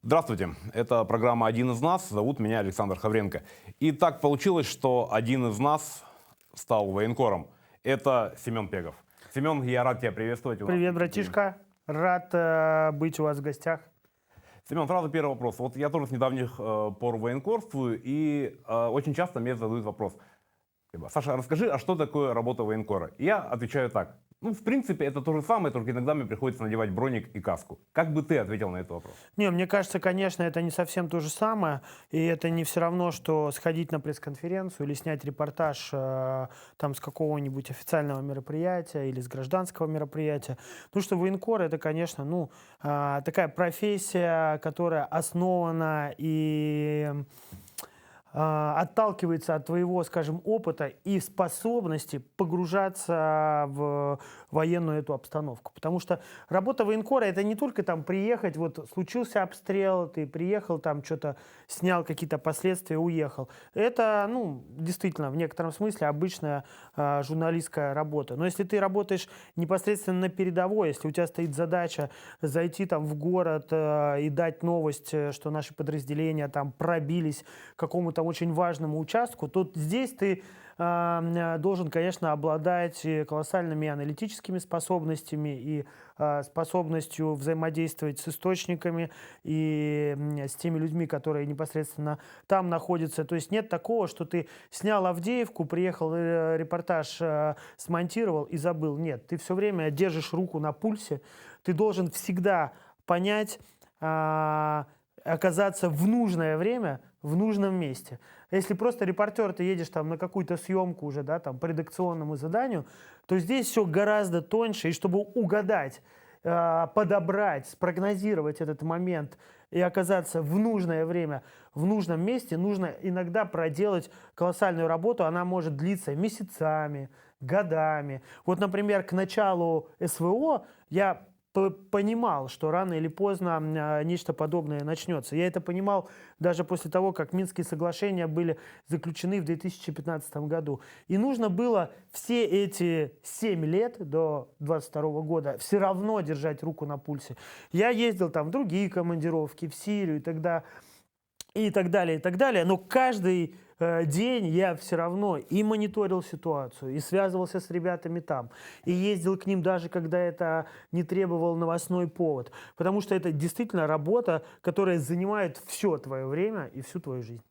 Здравствуйте, это программа «Один из нас», зовут меня Александр Хавренко. И так получилось, что один из нас стал военкором. Это Семен Пегов. Семен, я рад тебя приветствовать. Привет, братишка. Рад быть у вас в гостях. Семен, сразу первый вопрос. Вот я тоже с недавних пор военкорствую, и очень часто мне задают вопрос. Саша, расскажи, а что такое работа военкора? И я отвечаю так. Ну, в принципе, это то же самое, только иногда мне приходится надевать броник и каску. Как бы ты ответил на этот вопрос? Не, мне кажется, конечно, это не совсем то же самое, и это не все равно, что сходить на пресс-конференцию или снять репортаж там с какого-нибудь официального мероприятия или с гражданского мероприятия. Потому что военкор это, конечно, такая профессия, которая основана и отталкивается от твоего, скажем, опыта и способности погружаться в военную эту обстановку. Потому что работа военкора — это не только там приехать, вот случился обстрел, ты приехал, там что-то снял, какие-то последствия, уехал. Это, действительно, в некотором смысле обычная журналистская работа. Но если ты работаешь непосредственно на передовой, если у тебя стоит задача зайти там в город и дать новость, что наши подразделения там пробились к какому-то очень важному участку, то здесь ты должен, конечно, обладать колоссальными аналитическими способностями и способностью взаимодействовать с источниками и с теми людьми, которые непосредственно там находятся. То есть нет такого, что ты снял Авдеевку, приехал, репортаж смонтировал и забыл. Нет, ты все время держишь руку на пульсе, ты должен всегда понять, оказаться в нужное время, в нужном месте. Если просто репортер, ты едешь там на какую-то съемку уже, да, там по редакционному заданию, то здесь все гораздо тоньше, и чтобы угадать, подобрать, спрогнозировать этот момент и оказаться в нужное время, в нужном месте, нужно иногда проделать колоссальную работу, она может длиться месяцами, годами. Вот, например, к началу СВО я понимал, что рано или поздно нечто подобное начнется. Я это понимал даже после того, как Минские соглашения были заключены в 2015 году. И нужно было все эти 7 лет до 22 года все равно держать руку на пульсе. Я ездил там в другие командировки, в Сирию и так далее, но каждый день я все равно и мониторил ситуацию, и связывался с ребятами там, и ездил к ним даже, когда это не требовал новостной повод, потому что это действительно работа, которая занимает все твое время и всю твою жизнь.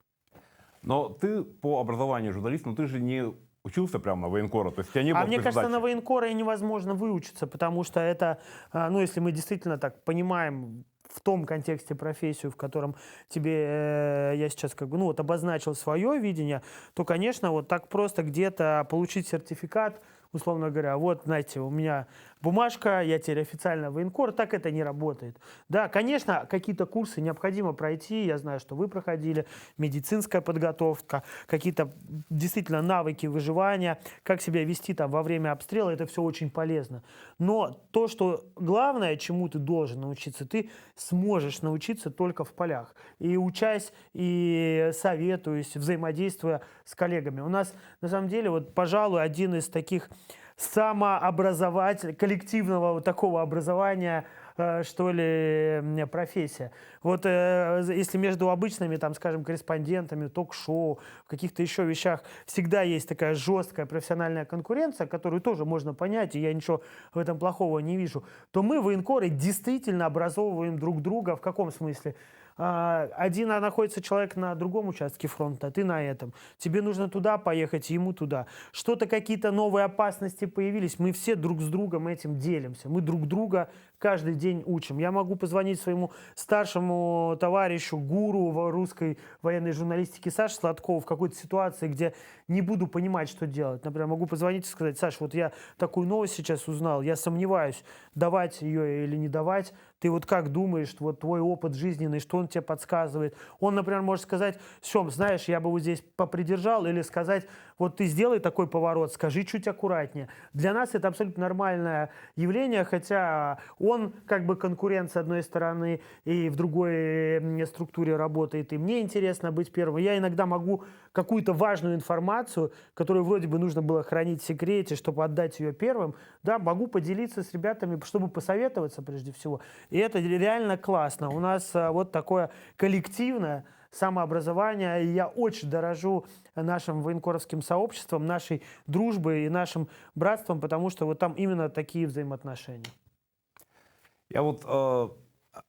Но ты по образованию журналист, но ты же не учился прямо на военкора, то есть у тебя не было Мне такой кажется, задачи. на военкора и невозможно выучиться, потому что это, если мы действительно так понимаем в том контексте профессию, в котором тебе я сейчас обозначил свое видение, то, конечно, вот так просто где-то получить сертификат, условно говоря, вот, знаете, у меня бумажка, я теперь официально военкор, так это не работает. Да, конечно, какие-то курсы необходимо пройти, я знаю, что вы проходили, медицинская подготовка, какие-то действительно навыки выживания, как себя вести там во время обстрела, это все очень полезно. Но то, что главное, чему ты должен научиться, ты сможешь научиться только в полях. И учась, и советуясь, взаимодействуя с коллегами. У нас, на самом деле, вот, пожалуй, один из таких коллективного вот такого образования, что ли, профессия. Вот если между обычными, там, скажем, корреспондентами, ток-шоу, в каких-то еще вещах всегда есть такая жесткая профессиональная конкуренция, которую тоже можно понять, и я ничего в этом плохого не вижу, то мы, военкоры, действительно образовываем друг друга. В каком смысле? Один находится человек на другом участке фронта, ты на этом. Тебе нужно туда поехать, ему туда. Что-то, какие-то новые опасности появились, мы все друг с другом этим делимся. Мы друг друга каждый день учим. Я могу позвонить своему старшему товарищу, гуру в русской военной журналистике Саше Сладкову в какой-то ситуации, где не буду понимать, что делать. Например, могу позвонить и сказать: Саш, вот я такую новость сейчас узнал, я сомневаюсь, давать ее или не давать. Ты вот как думаешь, вот твой опыт жизненный, что он тебе подсказывает? Он, например, может сказать: Сем, знаешь, я бы вот здесь попридержал, или сказать: вот ты сделай такой поворот, скажи чуть аккуратнее. Для нас это абсолютно нормальное явление, хотя он как бы конкурент с одной стороны и в другой структуре работает, и мне интересно быть первым. Я иногда могу какую-то важную информацию, которую вроде бы нужно было хранить в секрете, чтобы отдать ее первым, да, могу поделиться с ребятами, чтобы посоветоваться прежде всего. И это реально классно. У нас вот такое коллективное самообразование. И я очень дорожу нашим военкоровским сообществом, нашей дружбой и нашим братством, потому что вот там именно такие взаимоотношения. Я вот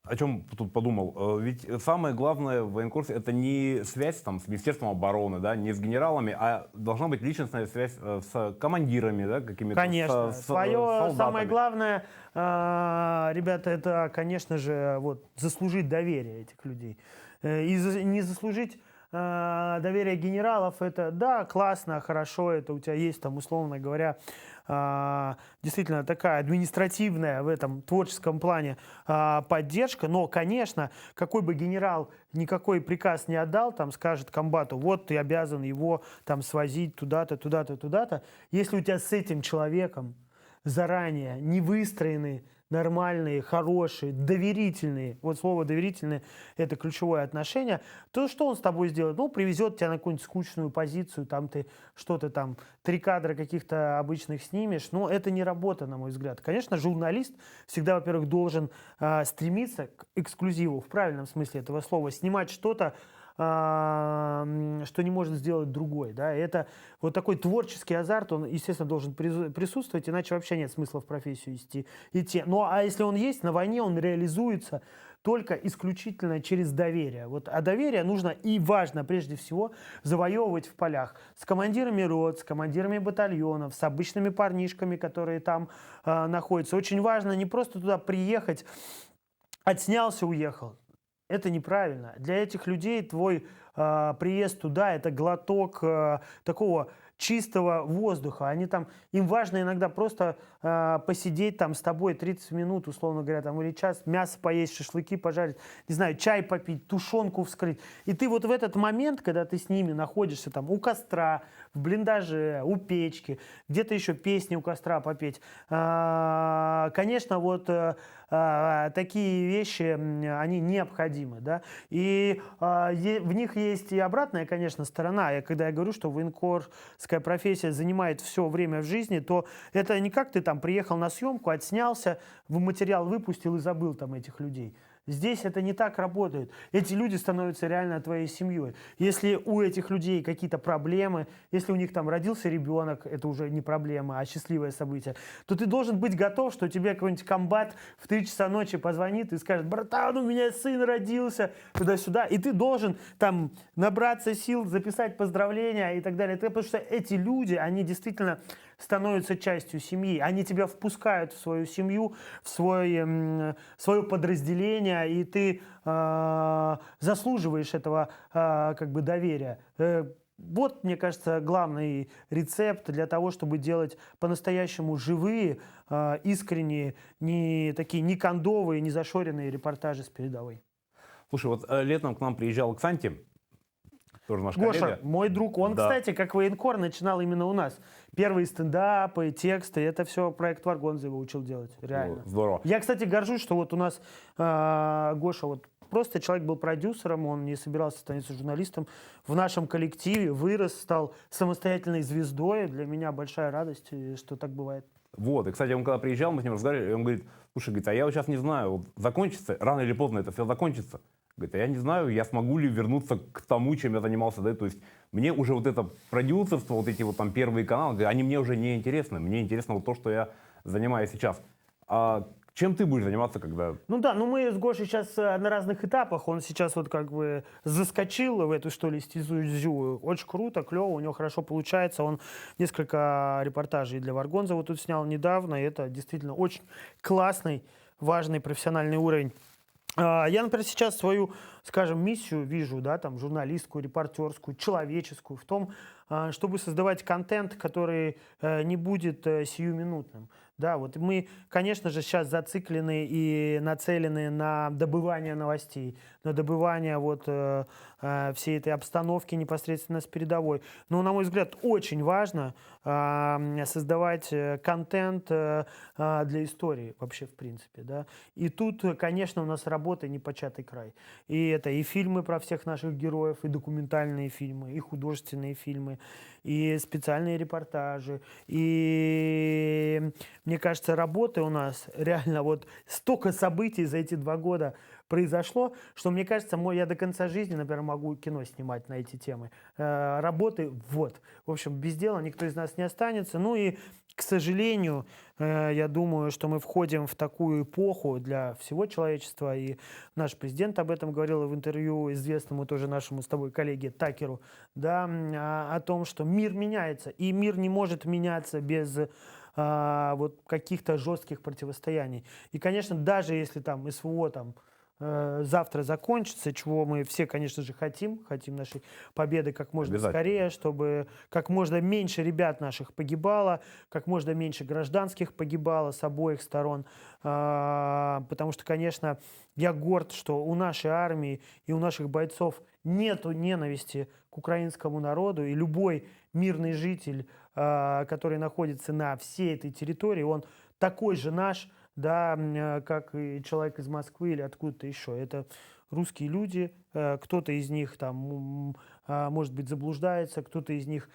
о чем тут подумал. Ведь самое главное в военкорсе это не связь там, с Министерством обороны, да, не с генералами, а должна быть личностная связь с командирами, да, какими-то. Конечно. Свое солдатами. самое главное, ребята, это, конечно же, вот, заслужить доверие этих людей. Не заслужить доверие генералов, это, да, классно, хорошо, это у тебя есть там, условно говоря, действительно такая административная в этом творческом плане поддержка, но, конечно, какой бы генерал никакой приказ не отдал, там скажет комбату, вот ты обязан его там свозить туда-то, туда-то, туда-то, если у тебя с этим человеком заранее не выстроены нормальные, хорошие, доверительные, вот слово доверительные, это ключевое отношение, то что он с тобой сделает? Ну, привезет тебя на какую-нибудь скучную позицию, там ты что-то там, 3 кадра каких-то обычных снимешь, но это не работа, на мой взгляд. Конечно, журналист всегда, во-первых, должен стремиться к эксклюзиву, в правильном смысле этого слова, снимать что-то, что не может сделать другой. Да? Это вот такой творческий азарт, он, естественно, должен присутствовать, иначе вообще нет смысла в профессию идти. Ну, а если он есть, на войне он реализуется только исключительно через доверие. Вот, а доверие нужно и важно, прежде всего, завоевывать в полях. С командирами рот, с командирами батальонов, с обычными парнишками, которые там находятся. Очень важно не просто туда приехать, отснялся, уехал. Это неправильно. Для этих людей твой приезд туда – это глоток такого чистого воздуха. Они там, им важно иногда просто посидеть там с тобой 30 минут, условно говоря, там, или час, мясо поесть, шашлыки пожарить, не знаю, чай попить, тушенку вскрыть. И ты вот в этот момент, когда ты с ними находишься там у костра, в блиндаже, у печки, где-то еще песни у костра попеть, конечно, вот такие вещи, они необходимы, да, и в них есть и обратная, конечно, сторона. Когда я говорю, что военкорская профессия занимает все время в жизни, то это не как ты там приехал на съемку, отснялся, в материал выпустил и забыл там этих людей. Здесь это не так работает. Эти люди становятся реально твоей семьей. Если у этих людей какие-то проблемы, если у них там родился ребенок, это уже не проблема, а счастливое событие, то ты должен быть готов, что тебе какой-нибудь комбат в 3 часа ночи позвонит и скажет: братан, у меня сын родился, туда-сюда. И ты должен там набраться сил, записать поздравления и так далее. Потому что эти люди, они действительно становятся частью семьи. Они тебя впускают в свою семью, в свое подразделение, и ты заслуживаешь этого как бы доверия. Вот, мне кажется, главный рецепт для того, чтобы делать по-настоящему живые, искренние, не такие не кондовые, не зашоренные репортажи с передовой. Слушай, вот летом к нам приезжал Ксанти, тоже наш Гоша, коллега. мой друг, он, Да. кстати, как военкор, начинал именно у нас. Первые стендапы, тексты, это все проект Варгонза его учил делать, реально. Здорово. Я, кстати, горжусь, что вот у нас Гоша, вот просто человек был продюсером, он не собирался становиться журналистом. В нашем коллективе вырос, стал самостоятельной звездой. Для меня большая радость, что так бывает. Вот, и, кстати, он когда приезжал, мы с ним разговаривали, и он говорит: слушай, говорит, а я вот сейчас не знаю, вот закончится, рано или поздно это все закончится. Говорит, а я не знаю, я смогу ли вернуться к тому, чем я занимался до этого. То есть мне уже вот это продюсерство, вот эти вот там первые каналы, они мне уже не интересны. Мне интересно вот то, что я занимаюсь сейчас. А чем ты будешь заниматься, когда... Ну да, ну мы с Гошей сейчас на разных этапах. Он сейчас вот как бы заскочил в эту, что ли, стезю. Очень круто, клево, у него хорошо получается. Он несколько репортажей для Варгонза вот тут снял недавно. И это действительно очень классный, важный профессиональный уровень. Я, например, сейчас свою, скажем, миссию вижу, да, там, журналистскую, репортерскую, человеческую, в том, чтобы создавать контент, который не будет сиюминутным. Да, вот мы, конечно же, сейчас зациклены и нацелены на добывание новостей, на добывание вот всей этой обстановки непосредственно с передовой. Но, на мой взгляд, очень важно создавать контент для истории вообще, в принципе, да. И тут, конечно, у нас работа непочатый край. И это и фильмы про всех наших героев, и документальные фильмы, и художественные фильмы, и специальные репортажи, и мне кажется, работы у нас реально вот столько событий за эти 2 года произошло, что, мне кажется, я до конца жизни, например, могу кино снимать на эти темы. Работы вот. В общем, без дела никто из нас не останется. Ну и, к сожалению, я думаю, что мы входим в такую эпоху для всего человечества, и наш президент об этом говорил в интервью известному тоже нашему с тобой коллеге Такеру, да, о том, что мир меняется, и мир не может меняться без вот каких-то жестких противостояний. И, конечно, даже если там СВО там завтра закончится, чего мы все, конечно же, хотим нашей победы как можно Обязательно. скорее, чтобы как можно меньше ребят наших погибало, как можно меньше гражданских погибало с обоих сторон, потому что, конечно, я горд, что у нашей армии и у наших бойцов нету ненависти к украинскому народу, и любой мирный житель, который находится на всей этой территории, он такой же наш, да, как и человек из Москвы или откуда-то еще. Это русские люди, кто-то из них там, может быть, заблуждается, кто-то из них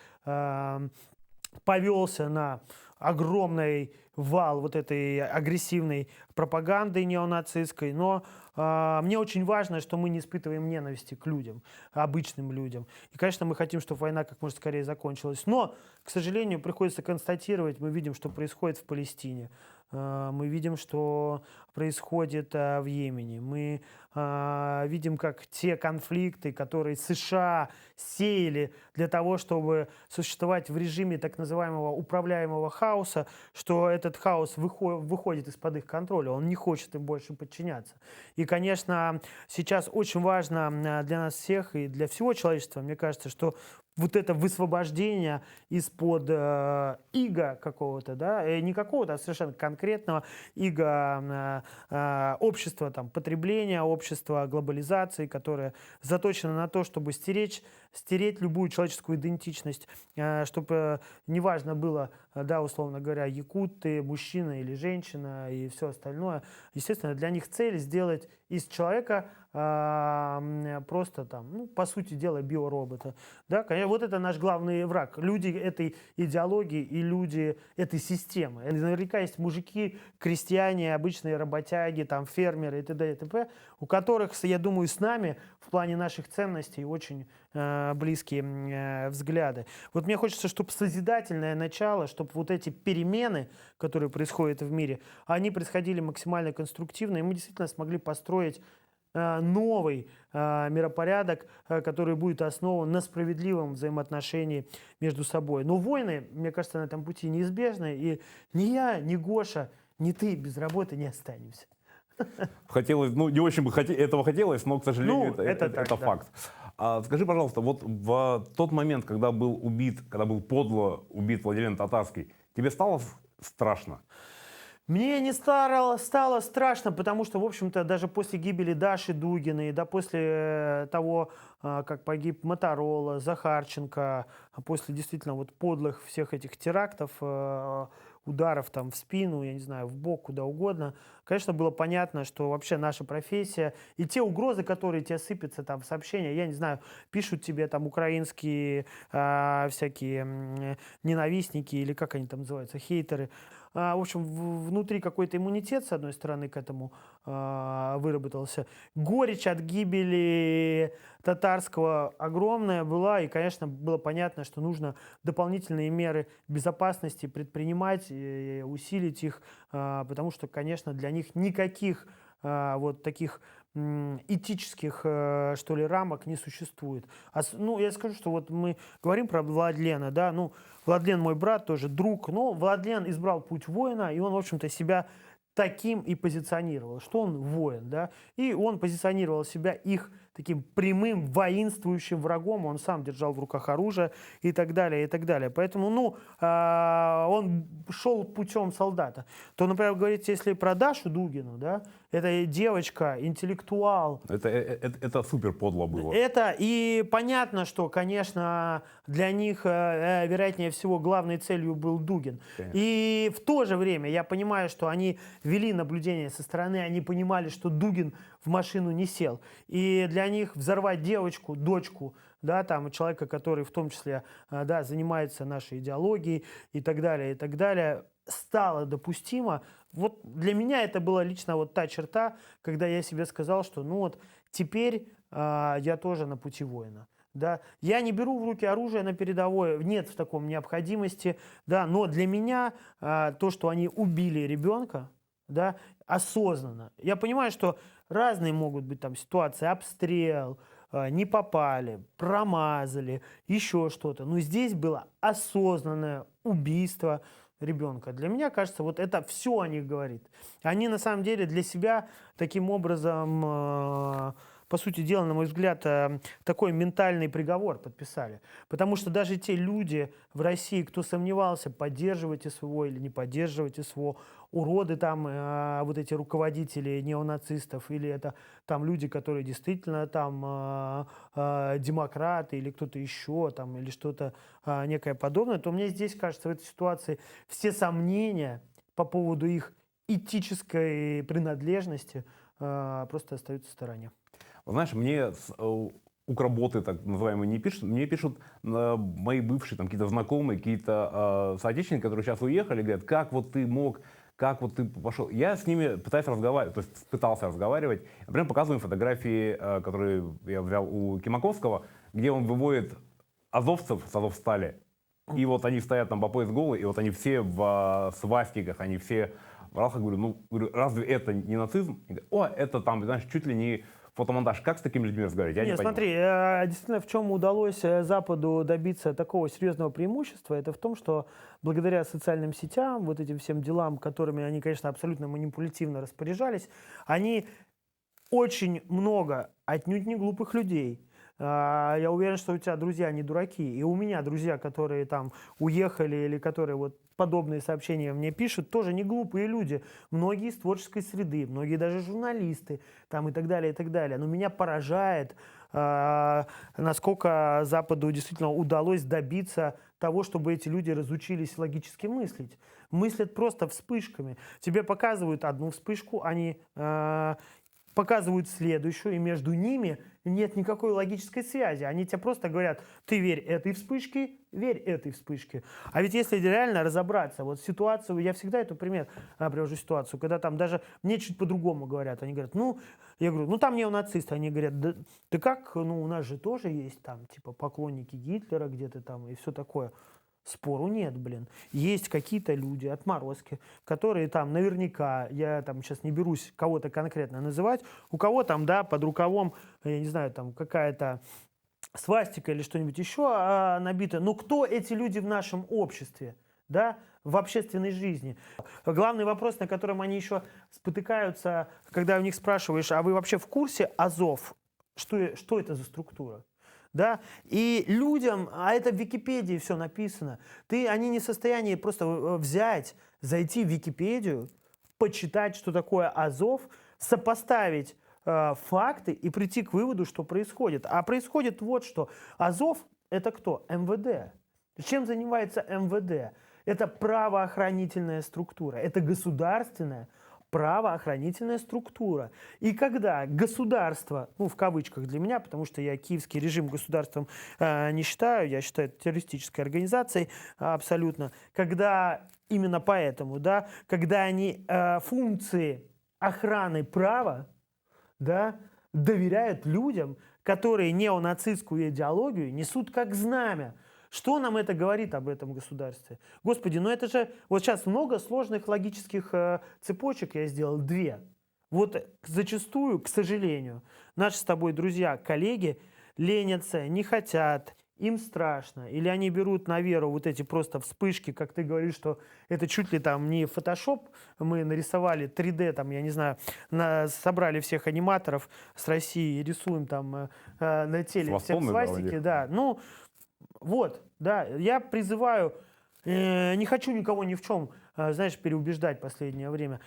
повелся на огромный вал вот этой агрессивной пропаганды неонацистской, но мне очень важно, что мы не испытываем ненависти к людям, обычным людям. И, конечно, мы хотим, чтобы война как можно скорее закончилась. Но, к сожалению, приходится констатировать, мы видим, что происходит в Палестине. Мы видим, что происходит в Йемене. Мы видим, как те конфликты, которые США сеяли для того, чтобы существовать в режиме так называемого управляемого хаоса, что этот хаос выходит из-под их контроля, он не хочет им больше подчиняться. И, конечно, сейчас очень важно для нас всех и для всего человечества, мне кажется, что вот это высвобождение из-под ига какого-то, да, не какого-то, а совершенно конкретного ига общества там, потребления, общества глобализации, которое заточено на то, чтобы стереть любую человеческую идентичность, чтобы неважно было, да, условно говоря, якут ты, мужчина или женщина и все остальное. Естественно, для них цель сделать из человека просто там, ну, по сути дела, биоробота. Да? Конечно, вот это наш главный враг. Люди этой идеологии и люди этой системы. И наверняка есть мужики, крестьяне, обычные работяги, там, фермеры и т.д. и т.п., у которых, я думаю, с нами в плане наших ценностей очень близкие взгляды. Вот мне хочется, чтобы созидательное начало, чтобы вот эти перемены, которые происходят в мире, они происходили максимально конструктивно, и мы действительно смогли построить новый миропорядок, который будет основан на справедливом взаимоотношении между собой. Но войны, мне кажется, на этом пути неизбежны, и ни я, ни Гоша, ни ты без работы не останемся. Хотелось, ну, не очень бы этого хотелось, но, к сожалению, Ну, это так, да. факт. Скажи, пожалуйста, вот в тот момент, когда был подло убит Владилен Татарский, тебе стало страшно? Мне не стало страшно, потому что, в общем-то, даже после гибели Даши Дугиной, да, после того, как погиб Моторола, Захарченко, после действительно вот подлых всех этих терактов, ударов там в спину, я не знаю, в бок, куда угодно, конечно, было понятно, что вообще наша профессия и те угрозы, которые тебе сыпятся там в сообщения, я не знаю, пишут тебе там украинские всякие ненавистники или как они там называются, хейтеры. В общем, внутри какой-то иммунитет, с одной стороны, к этому выработался. Горечь от гибели Татарского огромная была, и, конечно, было понятно, что нужно дополнительные меры безопасности предпринимать, усилить их, потому что, конечно, для них никаких вот таких этических, что ли, рамок не существует. Ну, я скажу, что вот мы говорим про Владлена, да, ну, Владлен мой брат, тоже друг, но Владлен избрал путь воина, и он, в общем-то, себя таким и позиционировал, что он воин, да, и он позиционировал себя их таким прямым воинствующим врагом, он сам держал в руках оружие и так далее, и так далее. Поэтому, ну, он шел путем солдата. То, например, говорите, если про Дашу Дугину, да, это девочка, интеллектуал. Это супер подло было. Это и понятно, что, конечно, для них, вероятнее всего, главной целью был Дугин. Конечно. И в то же время я понимаю, что они вели наблюдение со стороны, они понимали, что Дугин в машину не сел. И для них взорвать девочку, дочку, да, там, человека, который в том числе, да, занимается нашей идеологией и так далее, стало допустимо. Вот для меня это была лично вот та черта, когда я себе сказал, что ну вот теперь я тоже на пути воина. Да, я не беру в руки оружие на передовой, нет в таком необходимости, да, но для меня то, что они убили ребенка, да, осознанно. Я понимаю, что разные могут быть там ситуации, обстрел, не попали, промазали, еще что-то. Но здесь было осознанное убийство ребенка. Для меня кажется, вот это все о них говорит. Они на самом деле для себя таким образом, по сути дела, на мой взгляд, такой ментальный приговор подписали. Потому что даже те люди в России, кто сомневался, поддерживать СВО или не поддерживать СВО, уроды там, вот эти руководители неонацистов, или это там люди, которые действительно там демократы или кто-то еще, там, или что-то некое подобное, то мне здесь кажется, в этой ситуации все сомнения по поводу их этической принадлежности просто остаются в стороне. Знаешь, мне укрботы, так называемые, не пишут, мне пишут мои бывшие там какие-то знакомые, какие-то соотечественники, которые сейчас уехали, говорят, как вот ты мог, как вот ты пошел. Я с ними пытаюсь разговаривать, то есть пытался разговаривать. Например, показываю им фотографии, которые я взял у Кимаковского, где он выводит азовцев с Азовстали. И вот они стоят там по пояс голые, и вот они все в свастиках, они все в ралхах. Говорю, разве это не нацизм? И говорят, это там, знаешь, чуть ли не фотомонтаж. Как с такими людьми разговаривать? Я не понимаю. Смотри, действительно, в чем удалось Западу добиться такого серьезного преимущества, это в том, что благодаря социальным сетям, вот этим всем делам, которыми они, конечно, абсолютно манипулятивно распоряжались, они очень много, отнюдь не глупых людей. Я уверен, что у тебя друзья не дураки. И у меня друзья, которые там уехали или которые вот подобные сообщения мне пишут, тоже не глупые люди. Многие из творческой среды, многие даже журналисты там и так далее, и так далее. Но меня поражает, насколько Западу действительно удалось добиться того, чтобы эти люди разучились логически мыслить. Мыслят просто вспышками. Тебе показывают одну вспышку, они показывают следующую, и между ними нет никакой логической связи. Они тебе просто говорят, ты верь этой вспышке, верь этой вспышке. А ведь если реально разобраться, вот ситуацию, я всегда эту пример привожу ситуацию, когда там даже мне чуть по-другому говорят. Они говорят, я говорю, там неонацисты. Они говорят, да как, у нас же тоже есть там, типа, поклонники Гитлера где-то там и все такое. Спору нет, блин. Есть какие-то люди, отморозки, которые там наверняка, я там сейчас не берусь кого-то конкретно называть, у кого там, да, под рукавом, я не знаю, там какая-то свастика или что-нибудь еще набито. Но кто эти люди в нашем обществе, да, в общественной жизни? Главный вопрос, на котором они еще спотыкаются, когда у них спрашиваешь, а вы вообще в курсе Азов? Что это за структура? Да? И людям, а это в Википедии все написано, они не в состоянии просто взять, зайти в Википедию, почитать, что такое Азов, сопоставить факты и прийти к выводу, что происходит. А происходит вот что. Азов – это кто? МВД. Чем занимается МВД? Это правоохранительная структура, это государственная правоохранительная структура. И когда государство, в кавычках для меня, потому что я киевский режим государством не считаю, я считаю это террористической организацией абсолютно, когда именно поэтому, да, когда они функции охраны права, да, доверяют людям, которые неонацистскую идеологию несут как знамя. Что нам это говорит об этом государстве? Господи, это же... Вот сейчас много сложных логических цепочек я сделал, 2. Вот зачастую, к сожалению, наши с тобой друзья, коллеги ленятся, не хотят, им страшно. Или они берут на веру вот эти просто вспышки, как ты говоришь, что это чуть ли там не фотошоп, мы нарисовали 3D, там, я не знаю, собрали всех аниматоров с России и рисуем там на теле всех свастики. Да, вот, да, я призываю, не хочу никого ни в чем, переубеждать в последнее время.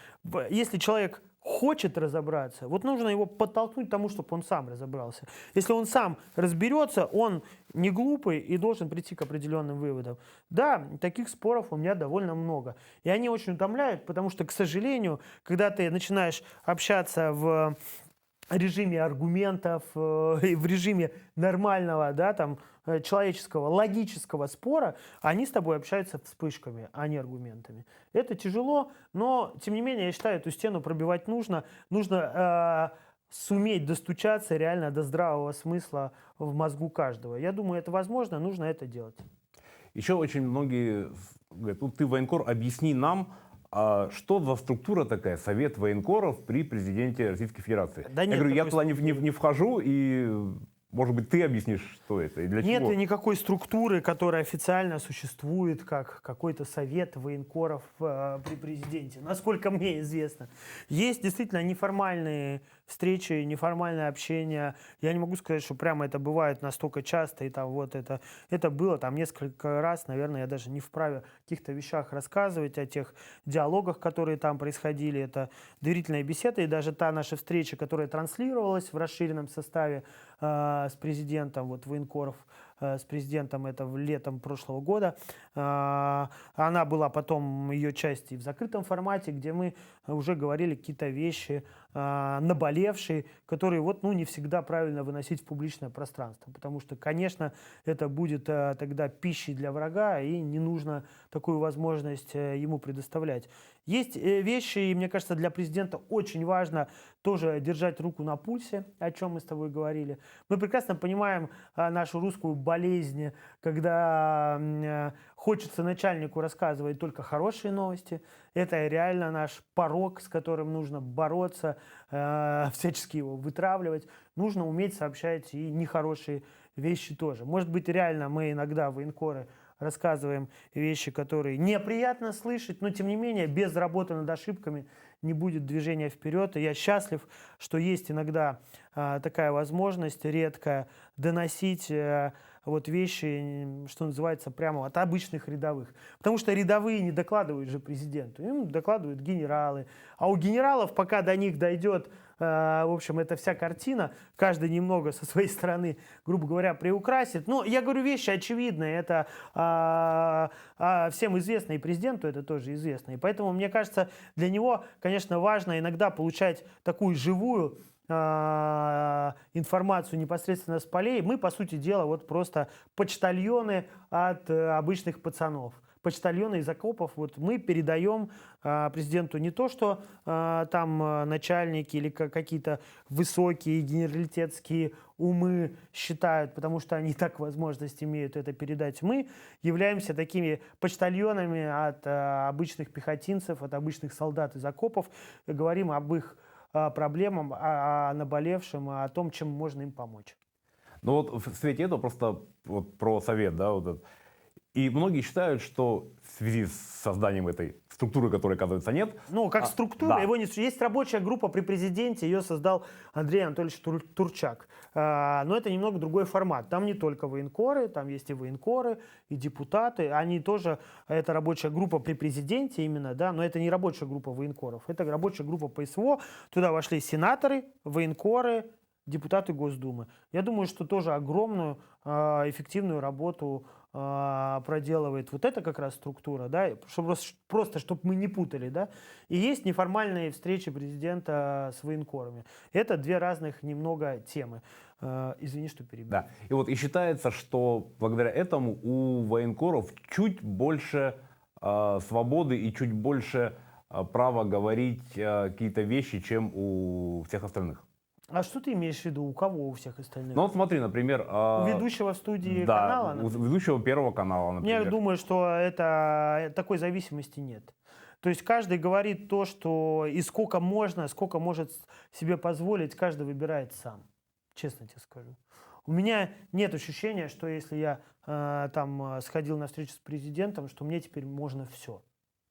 Если человек хочет разобраться, вот нужно его подтолкнуть к тому, чтобы он сам разобрался. Если он сам разберется, он не глупый и должен прийти к определенным выводам. Да, таких споров у меня довольно много. И они очень утомляют, потому что, к сожалению, когда ты начинаешь общаться в режиме аргументов, и в режиме нормального, да, там, человеческого, логического спора, они с тобой общаются вспышками, а не аргументами. Это тяжело, но, тем не менее, я считаю, эту стену пробивать нужно. Нужно суметь достучаться реально до здравого смысла в мозгу каждого. Я думаю, это возможно, нужно это делать. Еще очень многие говорят, ну ты военкор, объясни нам, что за структура такая, Совет военкоров при президенте Российской Федерации. Да Я нет говорю, я такой туда не структуры. вхожу, и, может быть, ты объяснишь, что это и для Нет чего. никакой структуры, которая официально существует, как какой-то совет военкоров при президенте, насколько мне известно. Есть действительно неформальные встречи, неформальное общение. Я не могу сказать, что прямо это бывает настолько часто, и там вот это было там несколько раз, наверное, я даже не вправе о каких-то вещах рассказывать, о тех диалогах, которые там происходили. Это доверительная беседа, и даже та наша встреча, которая транслировалась в расширенном составе с президентом, вот военкоров, с президентом, это летом прошлого года. Она была потом, ее часть и в закрытом формате, где мы уже говорили какие-то вещи наболевшие, которые вот, ну, не всегда правильно выносить в публичное пространство. Потому что, конечно, это будет тогда пищей для врага, и не нужно такую возможность ему предоставлять. Есть вещи, и мне кажется, для президента очень важно тоже держать руку на пульсе, о чем мы с тобой говорили. Мы прекрасно понимаем нашу русскую болезнь, когда хочется начальнику рассказывать только хорошие новости. Это реально наш порок, с которым нужно бороться, всячески его вытравливать. Нужно уметь сообщать и нехорошие вещи тоже. Может быть, реально мы иногда, военкоры, рассказываем вещи, которые неприятно слышать, но тем не менее без работы над ошибками не будет движения вперед. И я счастлив, что есть иногда такая возможность редкая доносить вот вещи, что называется, прямо от обычных рядовых. Потому что рядовые не докладывают же президенту, им докладывают генералы. А у генералов, пока до них дойдет, в общем, эта вся картина, каждый немного со своей стороны, грубо говоря, приукрасит. Но я говорю вещи очевидные, это всем известно, и президенту это тоже известно. И поэтому, мне кажется, для него, конечно, важно иногда получать такую живую информацию непосредственно с полей. Мы, по сути дела, вот просто почтальоны от обычных пацанов. Почтальоны из окопов. Вот мы передаем президенту не то, что там начальники или какие-то высокие генералитетские умы считают, потому что они так возможность имеют это передать. Мы являемся такими почтальонами от обычных пехотинцев, от обычных солдат из окопов. Говорим об их проблемам, о наболевшем, о том, чем можно им помочь. Ну вот в свете этого просто вот про совет, да, вот этот. И многие считают, что в связи с созданием этой структуры, которой, оказывается, нет. Ну, как структура, да. его не... Есть рабочая группа при президенте, ее создал Андрей Анатольевич Турчак. Но это немного другой формат. Там не только военкоры, там есть и военкоры, и депутаты. Они тоже, это рабочая группа при президенте именно, да, но это не рабочая группа военкоров, это рабочая группа ПСВО. Туда вошли сенаторы, военкоры, депутаты Госдумы. Я думаю, что тоже огромную эффективную работу проделывает вот эта как раз структура, да, чтобы просто чтобы мы не путали, да. И есть неформальные встречи президента с военкорами. Это две разных немного темы. Извини, что перебил. Да. И вот и считается, что благодаря этому у военкоров чуть больше свободы и чуть больше права говорить какие-то вещи, чем у всех остальных. А что ты имеешь в виду? У кого у всех остальных? Ну вот смотри, например... У ведущего в студии да, канала? у ведущего Первого канала, например. Я думаю, что такой зависимости нет. То есть каждый говорит то, что и сколько можно, сколько может себе позволить, каждый выбирает сам. Честно тебе скажу. У меня нет ощущения, что если я там сходил на встречу с президентом, что мне теперь можно все.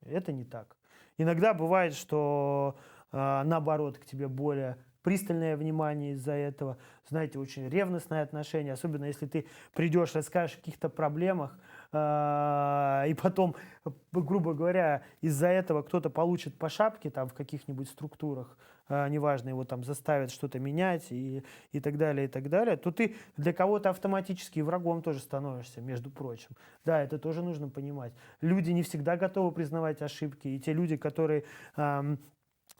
Это не так. Иногда бывает, что наоборот к тебе более пристальное внимание из-за этого, знаете, очень ревностное отношение, особенно если ты придешь, расскажешь о каких-то проблемах, и потом, грубо говоря, из-за этого кто-то получит по шапке там в каких-нибудь структурах, неважно, его там заставят что-то менять и так далее, то ты для кого-то автоматически врагом тоже становишься, между прочим. Да, это тоже нужно понимать. Люди не всегда готовы признавать ошибки, и те люди, которые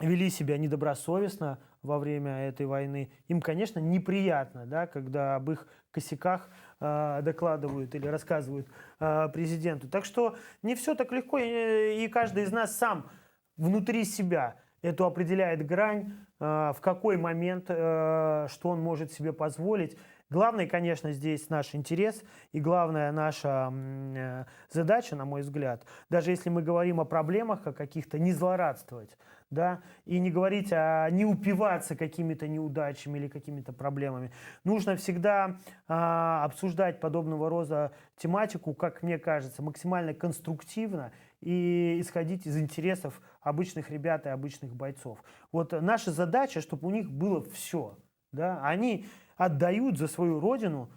вели себя недобросовестно во время этой войны. Им, конечно, неприятно, да, когда об их косяках докладывают или рассказывают президенту. Так что не все так легко, и каждый из нас сам внутри себя эту определяет грань, в какой момент, что он может себе позволить. Главное, конечно, здесь наш интерес и главная наша задача, на мой взгляд, даже если мы говорим о проблемах, о каких-то, не злорадствовать, да, и не говорить, не упиваться какими-то неудачами или какими-то проблемами. Нужно всегда обсуждать подобного рода тематику, как мне кажется, максимально конструктивно и исходить из интересов обычных ребят и обычных бойцов. Вот наша задача, чтобы у них было все, да, они отдают за свою родину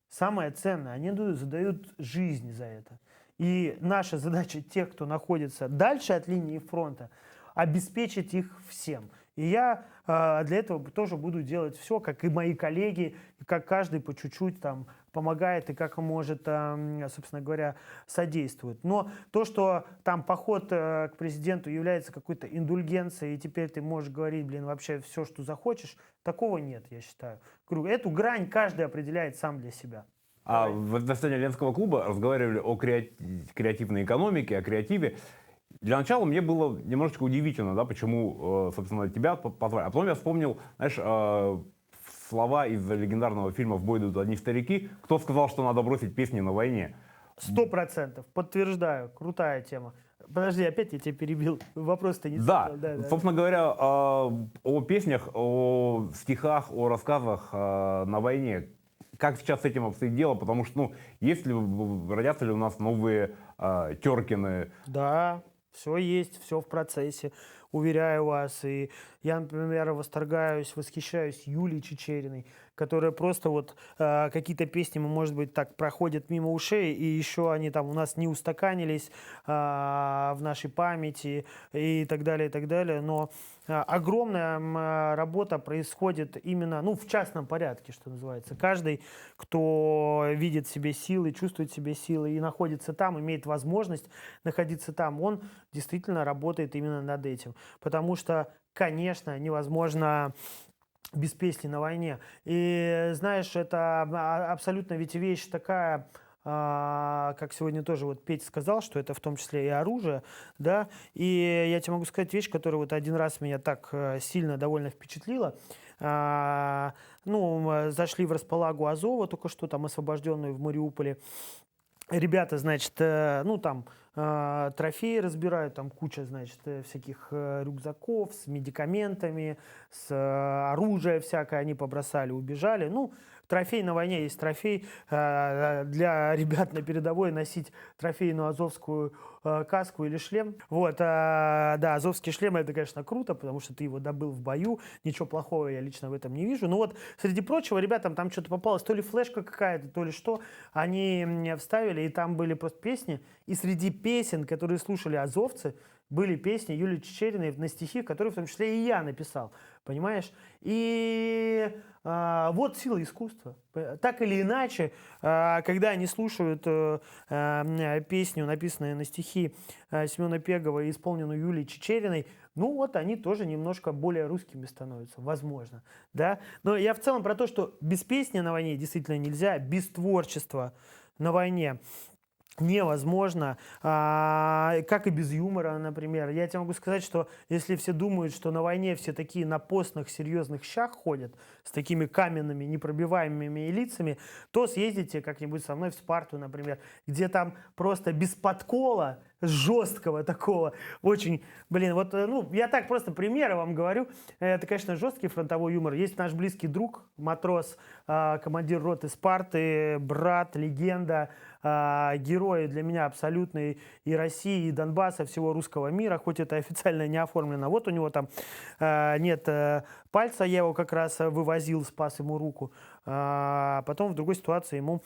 самое ценное. Они задают жизнь за это. И наша задача тех, кто находится дальше от линии фронта, обеспечить их всем. И я для этого тоже буду делать все, как и мои коллеги, как каждый по чуть-чуть там помогает и как может, собственно говоря, содействует. Но то, что там поход к президенту является какой-то индульгенцией, и теперь ты можешь говорить, блин, вообще все, что захочешь, такого нет, я считаю. Эту грань каждый определяет сам для себя. В заседании Ленского клуба разговаривали о креативной экономике, о креативе. Для начала мне было немножечко удивительно, да, почему, собственно, тебя позвали. А потом я вспомнил, знаешь, слова из легендарного фильма «В бой идут одни старики». Кто сказал, что надо бросить песни на войне? 100%. Подтверждаю. Крутая тема. Подожди, опять я тебя перебил. Вопрос-то не Да, задал. Да. собственно говоря, о песнях, о стихах, о рассказах на войне. Как сейчас с этим обстоит дело? Потому что, ну, родятся ли у нас новые Теркины? Да, все есть, все в процессе, уверяю вас. И я, например, восторгаюсь, восхищаюсь Юлией Чичериной, которая просто вот какие-то песни, может быть, так проходят мимо ушей, и еще они там у нас не устаканились в нашей памяти и так далее, и так далее. Но огромная работа происходит именно, ну, в частном порядке, что называется. Каждый, кто видит в себе силы, чувствует в себе силы и находится там, имеет возможность находиться там, он действительно работает именно над этим. Потому что, конечно, невозможно без песни на войне. И знаешь, это абсолютно ведь вещь такая, как сегодня тоже вот Петя сказал, что это в том числе и оружие, да, и я тебе могу сказать вещь, которая вот один раз меня так сильно довольно впечатлила. Мы зашли в располагу Азова, только что там освобожденную в Мариуполе. Ребята, значит, трофеи разбирают, там куча, значит, всяких рюкзаков с медикаментами, с оружием всякое, они побросали, убежали. Ну, трофей на войне есть трофей. Для ребят на передовой носить трофейную азовскую каску или шлем. Вот, да, азовский шлем, это, конечно, круто, потому что ты его добыл в бою. Ничего плохого я лично в этом не вижу. Но вот, среди прочего, ребятам там что-то попалось, то ли флешка какая-то, то ли что. Они мне вставили, и там были просто песни. И среди песен, которые слушали азовцы, были песни Юлии Чичериной на стихи, которые в том числе и я написал, понимаешь? И вот сила искусства. Так или иначе, когда они слушают песню, написанную на стихи Семена Пегова и исполненную Юлией Чичериной, ну вот они тоже немножко более русскими становятся, возможно, да? Но я в целом про то, что без песни на войне действительно нельзя, без творчества на войне невозможно, как и без юмора, например. Я тебе могу сказать, что если все думают, что на войне все такие на постных, серьезных щах ходят, с такими каменными, непробиваемыми лицами, то съездите как-нибудь со мной в Спарту, например, где там просто без подкола, жесткого такого, очень, вот, я так просто примеры вам говорю. Это, конечно, жесткий фронтовой юмор. Есть наш близкий друг, матрос, командир роты Спарты, брат, легенда, герои для меня абсолютные и России, и Донбасса, всего русского мира, хоть это официально не оформлено. Вот у него там нет пальца, я его как раз вывозил, спас ему руку. Потом в другой ситуации ему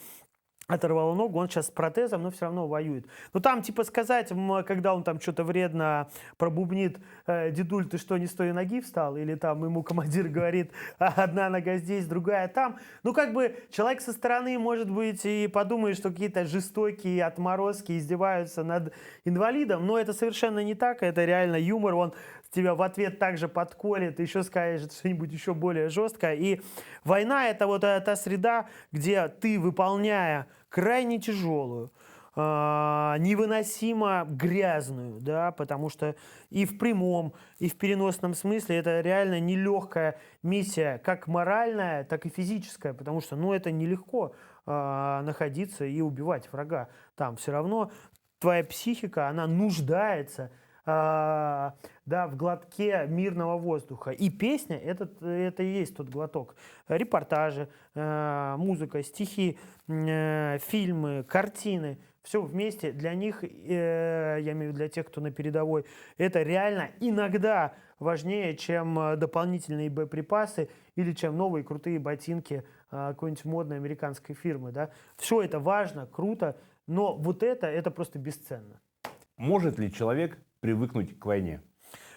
оторвало ногу, он сейчас с протезом, но все равно воюет. Но там, типа, сказать, когда он там что-то вредно пробубнит, дедуль, ты что, не с той ноги встал? Или там ему командир говорит, одна нога здесь, другая там. Ну, как бы, человек со стороны, может быть, и подумает, что какие-то жестокие отморозки издеваются над инвалидом, но это совершенно не так, это реально юмор, он тебя в ответ также подколет, еще скажет что-нибудь еще более жесткое. И война — это вот та среда, где ты, выполняя крайне тяжелую, невыносимо грязную, да, потому что и в прямом, и в переносном смысле это реально нелегкая миссия, как моральная, так и физическая, потому что, ну, это нелегко находиться и убивать врага. Там все равно твоя психика, она нуждается да, в глотке мирного воздуха. И песня это и есть тот глоток. Репортажи, музыка, стихи, фильмы, картины. Все вместе для них, я имею в виду для тех, кто на передовой, это реально иногда важнее, чем дополнительные боеприпасы или чем новые крутые ботинки какой-нибудь модной американской фирмы. Да? Все это важно, круто, но вот это просто бесценно. Может ли человек привыкнуть к войне?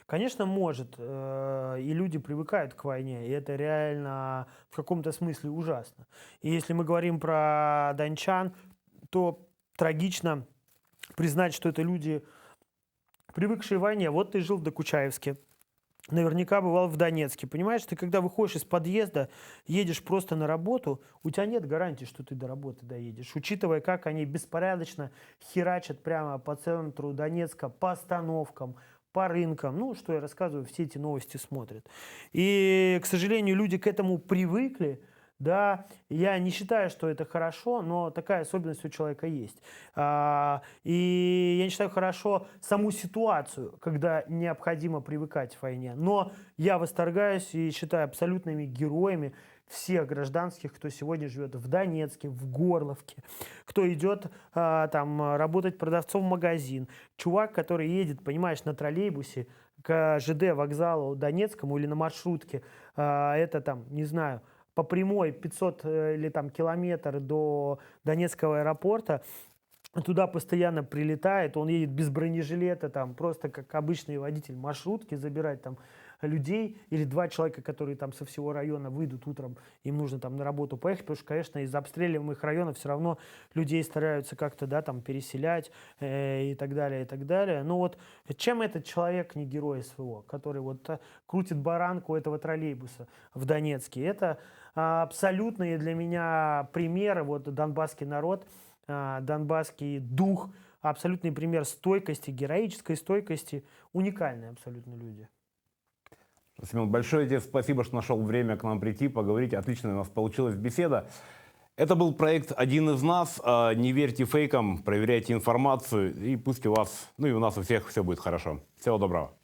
Конечно, может. И люди привыкают к войне. И это реально в каком-то смысле ужасно. И если мы говорим про дончан, то трагично признать, что это люди, привыкшие к войне. Вот ты жил в Докучаевске. Наверняка бывал в Донецке. Понимаешь, ты когда выходишь из подъезда, едешь просто на работу, у тебя нет гарантии, что ты до работы доедешь. Учитывая, как они беспорядочно херачат прямо по центру Донецка, по остановкам, по рынкам. Ну, что я рассказываю, все эти новости смотрят. И, к сожалению, люди к этому привыкли. Да, я не считаю, что это хорошо, но такая особенность у человека есть. И я не считаю хорошо саму ситуацию, когда необходимо привыкать к войне. Но я восторгаюсь и считаю абсолютными героями всех гражданских, кто сегодня живет в Донецке, в Горловке, кто идет там работать продавцом в магазин. Чувак, который едет, понимаешь, на троллейбусе к ЖД вокзалу Донецкому или на маршрутке, это там, не знаю, по прямой 500 или там километр до Донецкого аэропорта, туда постоянно прилетает, он едет без бронежилета, там просто как обычный водитель маршрутки забирать там людей, или два человека, которые там со всего района выйдут утром, им нужно там на работу поехать, потому что, конечно, из обстреливаемых районов все равно людей стараются как-то, да, там переселять и так далее, и так далее. Но вот чем этот человек не герой СВО, который вот крутит баранку этого троллейбуса в Донецке? Это абсолютные для меня примеры, вот донбасский народ, донбасский дух, абсолютный пример стойкости, героической стойкости, уникальные абсолютно люди. Семен, большое тебе спасибо, что нашел время к нам прийти, поговорить. Отличная у нас получилась беседа. Это был проект «Один из нас». Не верьте фейкам, проверяйте информацию, и пусть у вас, ну и у нас у всех все будет хорошо. Всего доброго.